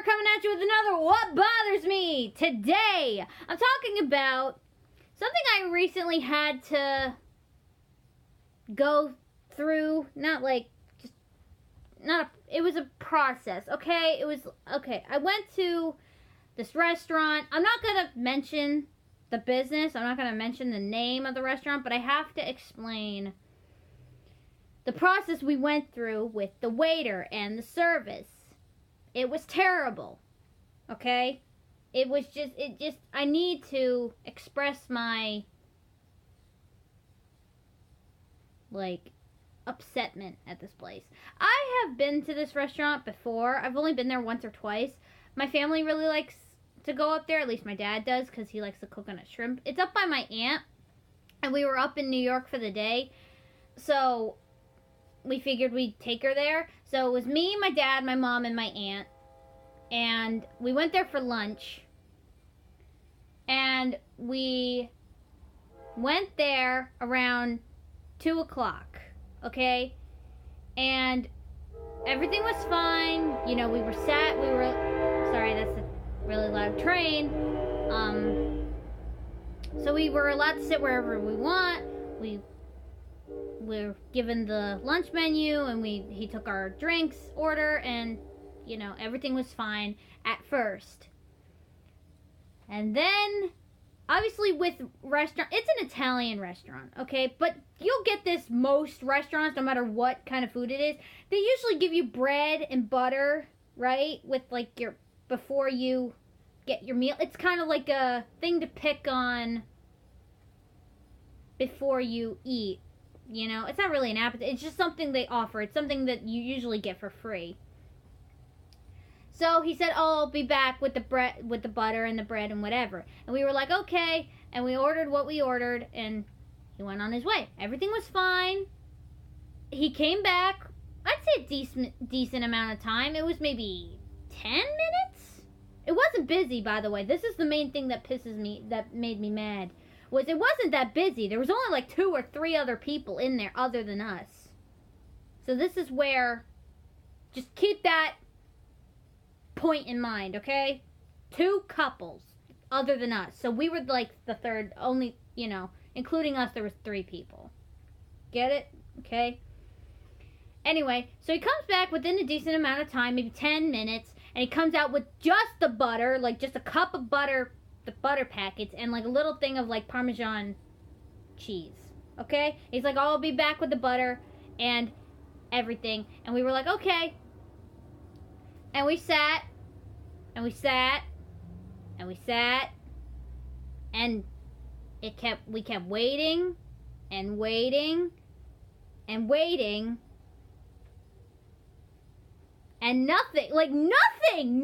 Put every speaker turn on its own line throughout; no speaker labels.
coming at you with another What Bothers Me. Today, I'm talking about something I recently had to go through. It was a process, okay? I went to this restaurant. I'm not going to mention the business. I'm not going to mention the name of the restaurant, but I have to explain the process we went through with the waiter and the service. It was terrible, okay? I need to express my, upsetment at this place. I have been to this restaurant before. I've only been there once or twice. My family really likes to go up there, at least my dad does, because he likes the coconut shrimp. It's up by my aunt, and we were up in New York for the day, so we figured we'd take her there. So it was me, my dad, my mom, and my aunt. And we went there for lunch. And we went there around 2 o'clock. Okay? And everything was fine. You know, sorry, that's a really loud train. So we were allowed to sit wherever we want. We're given the lunch menu, and he took our drinks order, and everything was fine at first. And then obviously with restaurant, it's an Italian restaurant, okay? But you'll get this most restaurants, no matter what kind of food it is. They usually give you bread and butter, right? With before you get your meal. It's kind of like a thing to pick on before you eat. It's not really an appetite. It's just something they offer. It's something that you usually get for free. So he said, I'll be back with the bread, with the butter and the bread and whatever. And we were like, okay. And we ordered what we ordered, and he went on his way. Everything was fine. He came back, I'd say a decent amount of time. It was maybe 10 minutes? It wasn't busy, by the way. This is the main thing that made me mad. It wasn't that busy. There was only 2 or 3 other people in there other than us. So this is where, just keep that point in mind, okay? 2 couples other than us. So we were the third, only, including us, there was 3 people. Get it? Okay? Anyway, so he comes back within a decent amount of time, maybe 10 minutes, and he comes out with just the butter, just a cup of butter, the butter packets, and a little thing of Parmesan cheese. Okay? He's like, I'll be back with the butter and everything. And we were like, okay. And we sat, and we sat, and we sat, and we kept waiting, and waiting, and waiting, and nothing, nothing.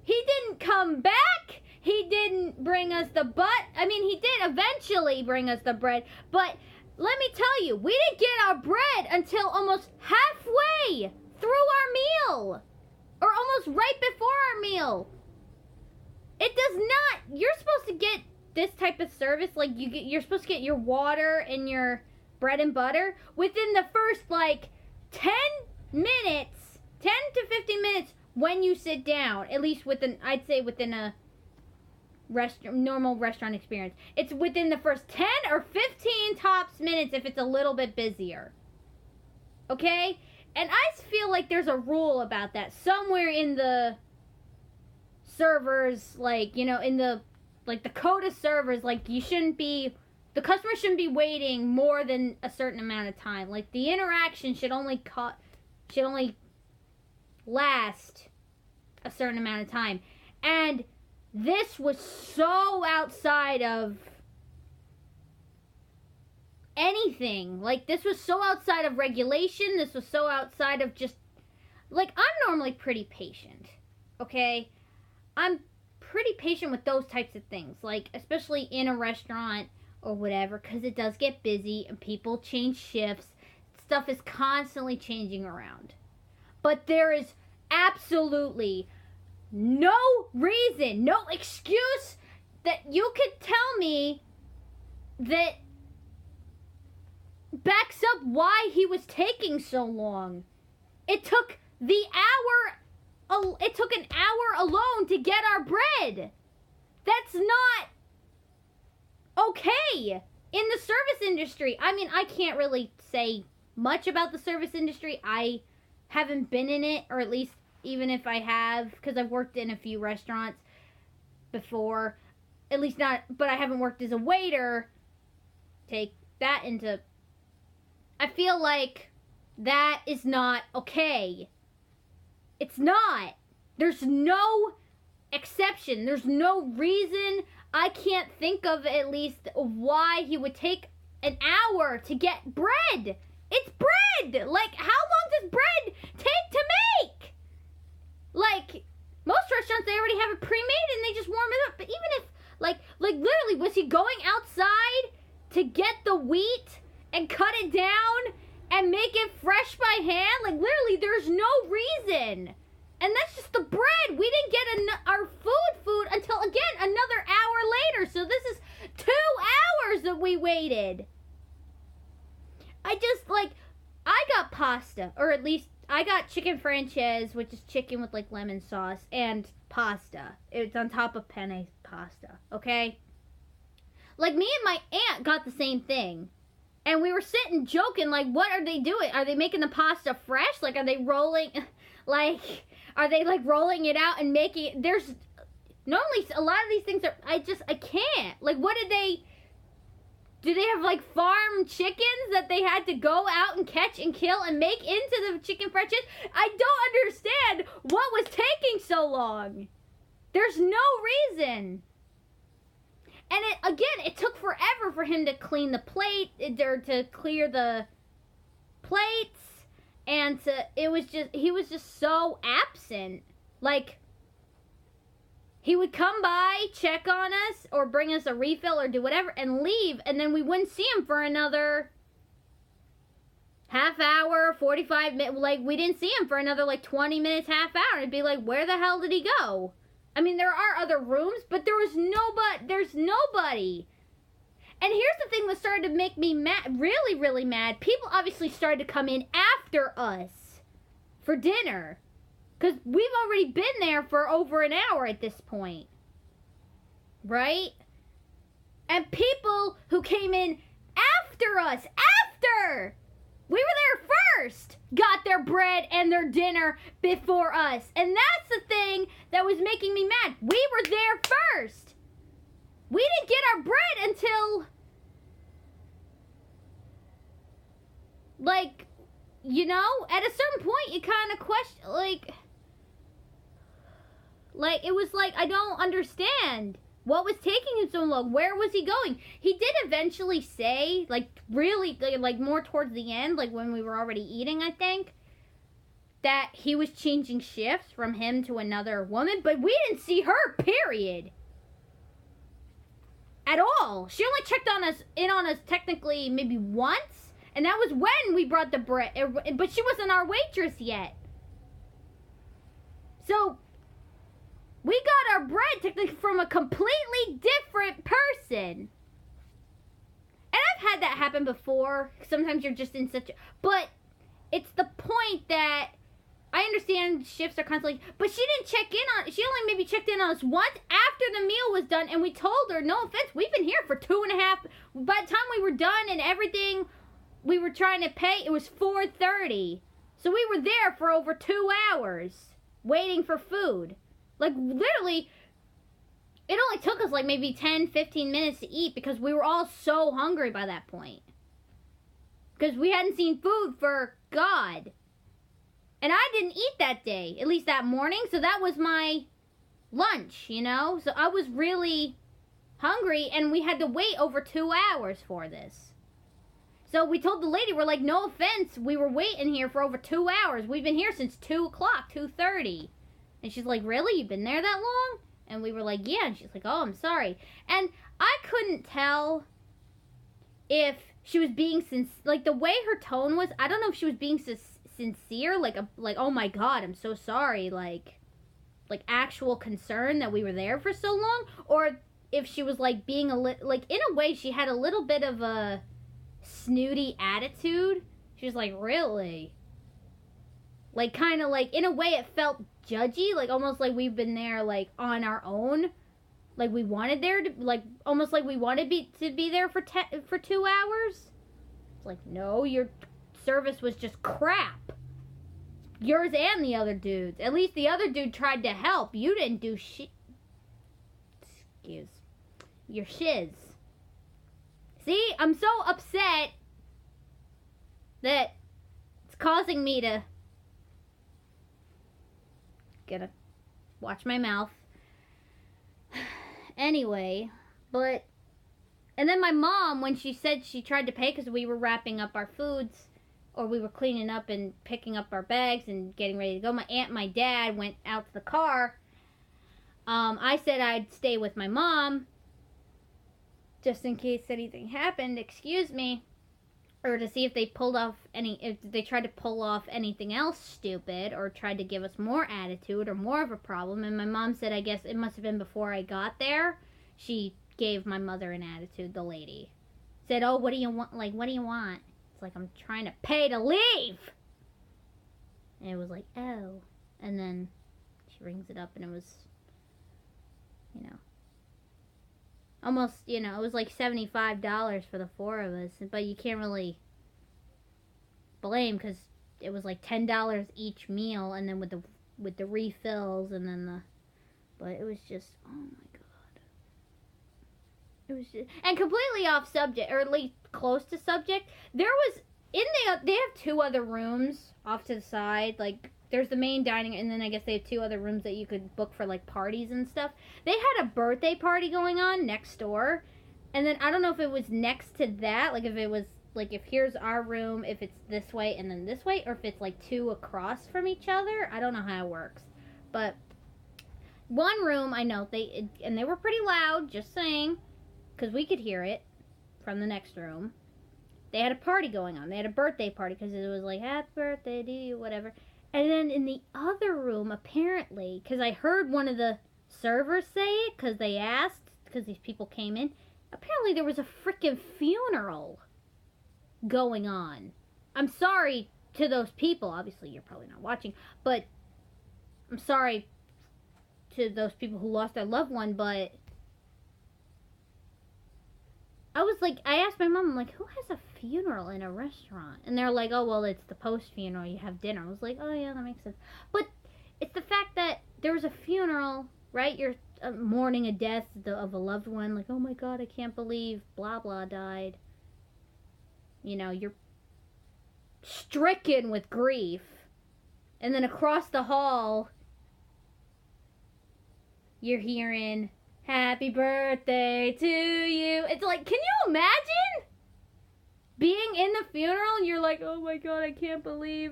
He didn't come back. He didn't bring us the he did eventually bring us the bread, but let me tell you, we didn't get our bread until almost halfway through our meal. Or almost right before our meal. It does not, you're supposed to get this type of service, you're supposed to get your water and your bread and butter within the first 10 minutes, 10 to 15 minutes when you sit down. At least within a normal restaurant experience. It's within the first 10 or 15 tops minutes if it's a little bit busier. Okay? And I feel like there's a rule about that somewhere in the servers, in the code of servers, the customer shouldn't be waiting more than a certain amount of time. The interaction should only last a certain amount of time. And this was so outside of anything. This was so outside of regulation. This was so outside of just, I'm normally pretty patient, okay? I'm pretty patient with those types of things, especially in a restaurant or whatever, because it does get busy and people change shifts. Stuff is constantly changing around. But there is absolutely no reason, no excuse that you could tell me that backs up why he was taking so long. It took the hour it took an hour alone to get our bread. That's not okay in the service industry. I mean, I can't really say much about the service industry. I haven't been in it, or at least even if I have, because I've worked in a few restaurants before, at least not, but I haven't worked as a waiter. Take that into, I feel like that is not okay. It's not. There's no exception. There's no reason. I can't think of at least why he would take an hour to get bread. It's bread. Like, how long does bread take to make? Like, most restaurants, they already have it pre-made and they just warm it up. But even if, like literally, was he going outside to get the wheat and cut it down and make it fresh by hand? Like, literally, there's no reason. And that's just the bread. We didn't get our food until, again, another hour later. So this is 2 hours that we waited. I got pasta, or at least I got chicken franchise, which is chicken with, like, lemon sauce, and pasta. It's on top of penne pasta, okay? Like, me and my aunt got the same thing. And we were sitting joking, like, what are they doing? Are they making the pasta fresh? Like, are they rolling, like, are they, like, rolling it out and making it? There's, normally, a lot of these things are, I can't. Like, what do they have, like, farm chickens that they had to go out and catch and kill and make into the chicken franchise? I don't understand what was taking so long. There's no reason. And it took forever for him to clean the plate, or to clear the plates, and he was just so absent. Like, he would come by, check on us, or bring us a refill, or do whatever, and leave, and then we wouldn't see him for another half hour, 45 minutes. Like, we didn't see him for another, like, 20 minutes, half hour. It'd be like, where the hell did he go? I mean, there are other rooms, but there's nobody. And here's the thing that started to make me mad, really, really mad. People obviously started to come in after us for dinner, because we've already been there for over an hour at this point. Right? And people who came in after us, we were there first, got their bread and their dinner before us. And that's the thing that was making me mad. We were there first. We didn't get our bread until, like, you know, at a certain point you kind of question, like, it was like, I don't understand. What was taking him so long? Where was he going? He did eventually say, like, really, like, more towards the end, like, when we were already eating, I think, that he was changing shifts from him to another woman, but we didn't see her, period. At all. She only checked in on us technically maybe once, and that was when we brought the bread, but she wasn't our waitress yet. So, we got our bread technically from a completely different person. And I've had that happen before. Sometimes you're just in such a... But it's the point that I understand shifts are constantly... But she didn't check in on... She only maybe checked in on us once after the meal was done. And we told her, no offense, we've been here for 2.5... By the time we were done and everything we were trying to pay, it was 4:30. So we were there for over 2 hours waiting for food. Like, literally, it only took us, like, maybe 10, 15 minutes to eat because we were all so hungry by that point. Because we hadn't seen food for God. And I didn't eat that day, at least that morning, so that was my lunch, you know? So I was really hungry, and we had to wait over 2 hours for this. So we told the lady, we're like, no offense, we were waiting here for over 2 hours. We've been here since 2 o'clock, 2:30. And she's like, really? You've been there that long? And we were like, yeah. And she's like, oh, I'm sorry. And I couldn't tell if she was being like, the way her tone was, I don't know if she was being sincere, like, oh my God, I'm so sorry, like actual concern that we were there for so long, or if she was, like, being like, in a way, she had a little bit of a snooty attitude. She was like, really? Like, kind of like, in a way, it felt judgy. Like, almost like we've been there, like, on our own. Like, we wanted there to, like, almost like we wanted to be there for 2 hours. It's like, no, your service was just crap. Yours and the other dude's. At least the other dude tried to help. You didn't do shit. Excuse. Your shiz. See, I'm so upset that it's causing me to gotta watch my mouth. Anyway, but, and then my mom, when she said she tried to pay because we were wrapping up our foods, or we were cleaning up and picking up our bags and getting ready to go, my aunt and my dad went out to the car. I said I'd stay with my mom, just in case anything happened, excuse me, or to see if they tried to pull off anything else stupid, or tried to give us more attitude or more of a problem. And my mom said, I guess it must have been before I got there, she gave my mother an attitude, the lady. Said, oh, what do you want? Like, what do you want? It's like, I'm trying to pay to leave! And it was like, oh. And then she rings it up, and it was, almost, it was like $75 for the 4 of us. But you can't really blame, because it was like $10 each meal, and then with the refills, and then but it was just, oh my god. It was just, and completely off subject, or at least close to subject. There was, they have 2 other rooms off to the side, like, there's the main dining, and then I guess they have 2 other rooms that you could book for, like, parties and stuff. They had a birthday party going on next door, and then I don't know if it was next to that, like, if it was, like, if here's our room, if it's this way and then this way, or if it's, like, 2 across from each other. I don't know how it works. But one room, I know, they were pretty loud, just saying, because we could hear it from the next room. They had a party going on. They had a birthday party, because it was like, happy birthday to you, whatever. And then in the other room, apparently, because I heard one of the servers say it, because they asked, because these people came in, apparently there was a freaking funeral going on. I'm sorry to those people. Obviously, you're probably not watching, but I'm sorry to those people who lost their loved one, but I was like, I asked my mom, I'm like, who has a funeral in a restaurant? And they're like, oh, well, it's the post-funeral, you have dinner. I was like, oh, yeah, that makes sense. But it's the fact that there was a funeral, right? You're mourning a death of a loved one. Like, oh, my God, I can't believe blah, blah died. You're stricken with grief. And then across the hall, you're hearing, happy birthday to you. It's like, can you imagine being in the funeral and you're like, oh my god, I can't believe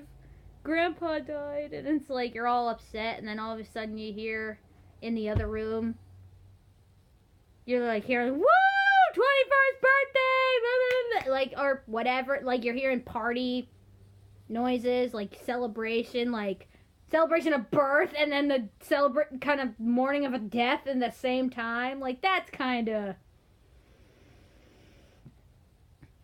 Grandpa died. And it's like, you're all upset, and then all of a sudden you hear in the other room, you're like hearing, woo, 21st birthday, blah, blah, blah, like, or whatever, like you're hearing party noises, like celebration of birth, and then the kind of mourning of a death in the same time. Like, that's kind of,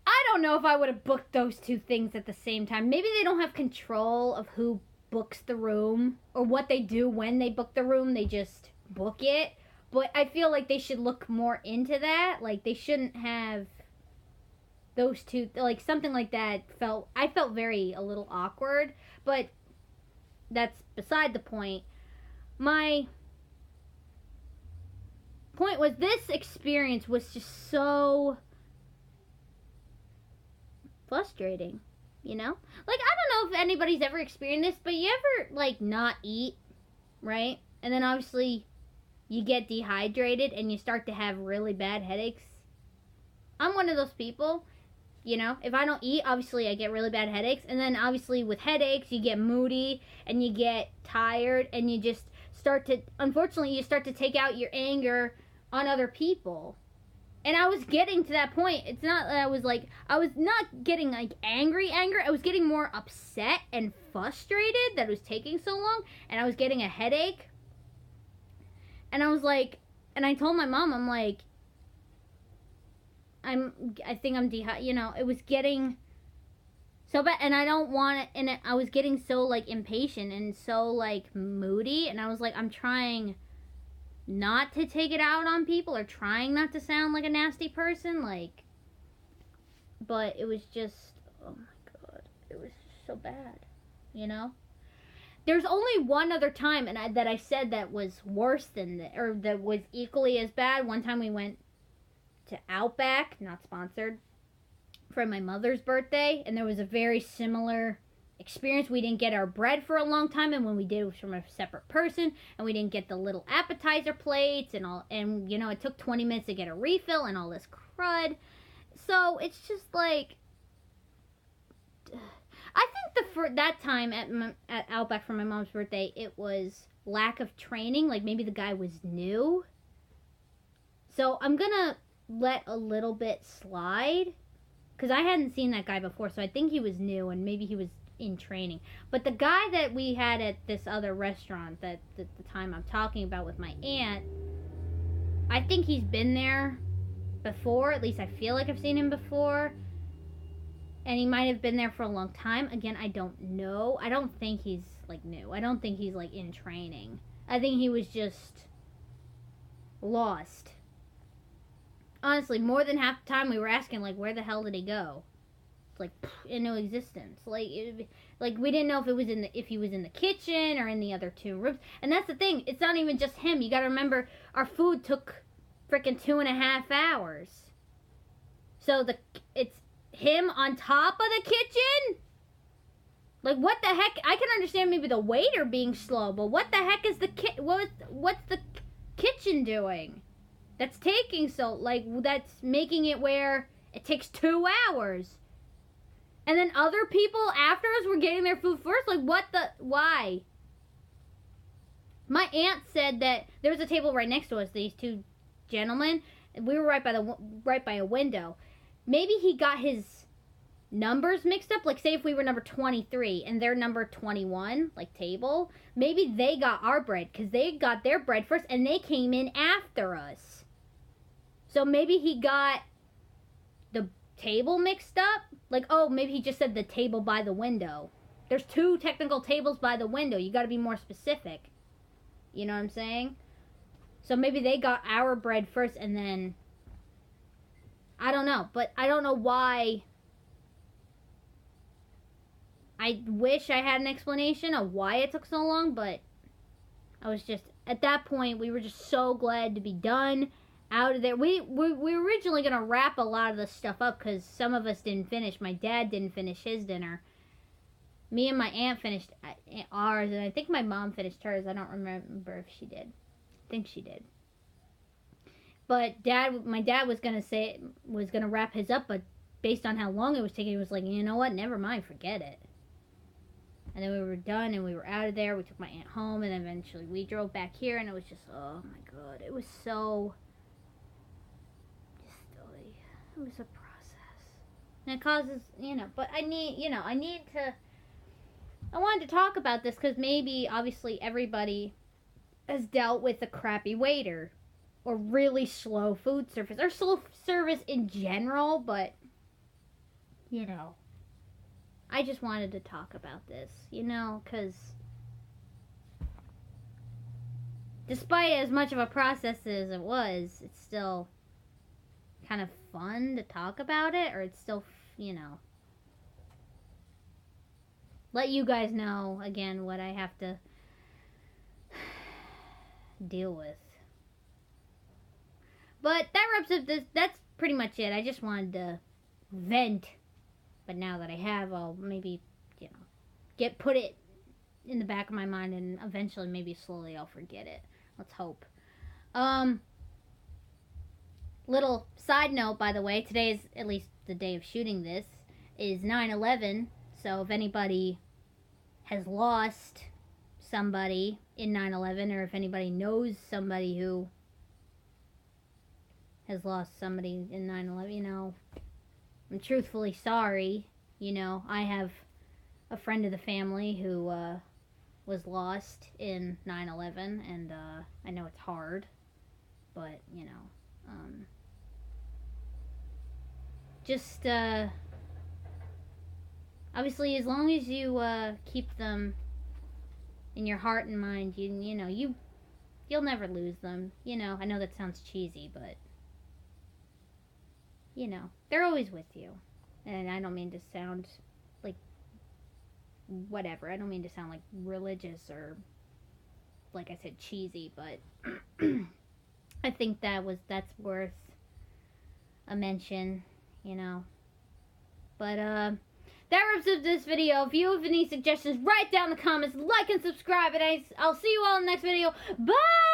I don't know if I would have booked those 2 things at the same time. Maybe they don't have control of who books the room, or what they do when they book the room. They just book it. But I feel like they should look more into that. Like, they shouldn't have those 2, like, something like that I felt a little awkward. But that's beside the point. My point was, this experience was just so frustrating, Like, I don't know if anybody's ever experienced this, but you ever, like, not eat, right? And then obviously you get dehydrated and you start to have really bad headaches. I'm one of those people. If I don't eat, obviously I get really bad headaches. And then obviously with headaches, you get moody and you get tired, and you just unfortunately, you start to take out your anger on other people. And I was getting to that point. It's not that I was not getting, like, angry. I was getting more upset and frustrated that it was taking so long, and I was getting a headache. And I was like, and I told my mom, I'm like, I think I'm it was getting So bad, and I don't want it, and I was getting so, like, impatient and so, like, moody, and I was like, I'm trying not to take it out on people, or trying not to sound like a nasty person, like, but it was just, oh my god, it was so bad, you know? There's only one other time that I said that was worse than that, or that was equally as bad. One time we went to Outback, not sponsored, for my mother's birthday, and there was a very similar experience. We didn't get our bread for a long time, and when we did, it was from a separate person, and we didn't get the little appetizer plates and all, and you know, it took 20 minutes to get a refill and all this crud. So it's just like, I think for that time at Outback for my mom's birthday, it was lack of training. Like, maybe the guy was new. So I'm gonna let a little bit slide, because I hadn't seen that guy before, so I think he was new, and maybe he was in training. But the guy that we had at this other restaurant that the time I'm talking about with my aunt, I think he's been there before. At least I feel like I've seen him before. And he might have been there for a long time. Again, I don't know. I don't think he's, like, new. I don't think he's, like, in training. I think he was just lost. Honestly, more than half the time we were asking, like, where the hell did he go? It's like, into existence. Like, we didn't know if he was in the kitchen or in the other two rooms. And that's the thing. It's not even just him. You gotta remember, our food took freaking 2.5 hours. So it's him on top of the kitchen? Like, what the heck? I can understand maybe the waiter being slow, but what the heck is what's the kitchen doing? That's taking so, like, that's making it where it takes 2 hours. And then other people after us were getting their food first? Like, why? My aunt said that there was a table right next to us, these two gentlemen, and we were right by a window. Maybe he got his numbers mixed up. Like, say if we were number 23 and they're number 21, like, table, maybe they got our bread because they got their bread first and they came in after us. So maybe he got the table mixed up. Like, oh, maybe he just said the table by the window. There's 2 technical tables by the window. You got to be more specific. You know what I'm saying? So maybe they got our bread first and then, I don't know, but I don't know why. I wish I had an explanation of why it took so long, but I was just, at that point, we were just so glad to be done, out of there. We were originally going to wrap a lot of the stuff up because some of us didn't finish. My dad didn't finish his dinner. Me and my aunt finished ours, and I think my mom finished hers. I don't remember if she did. I think she did. But my dad was gonna wrap his up, but based on how long it was taking, he was like, you know what, never mind, forget it. And then we were done, and we were out of there. We took my aunt home, and eventually we drove back here, and it was just, oh my god, it was so, it was a process. And it causes, but I wanted to talk about this, because maybe, obviously, everybody has dealt with a crappy waiter. Or really slow food service. Or slow service in general, but, I just wanted to talk about this, because despite as much of a process as it was, it's still kind of fun to talk about it, or it's still, let you guys know, again, what I have to deal with. But that wraps up this. That's pretty much it. I just wanted to vent. But now that I have, I'll maybe, put it in the back of my mind, and eventually, maybe slowly, I'll forget it. Let's hope. Little side note, by the way, today is, at least the day of shooting this, is 9/11. So if anybody has lost somebody in 9/11, or if anybody knows somebody who has lost somebody in 9/11, I'm truthfully sorry. I have a friend of the family who was lost in 9/11, and I know it's hard, but just Obviously, as long as you keep them in your heart and mind, you'll never lose them. I know that sounds cheesy, but they're always with you. And I don't mean to sound like whatever. I don't mean to sound like religious or, like I said, cheesy, but I think that's worth a mention, But that wraps up this video. If you have any suggestions, write down in the comments, like and subscribe, and I'll see you all in the next video. Bye!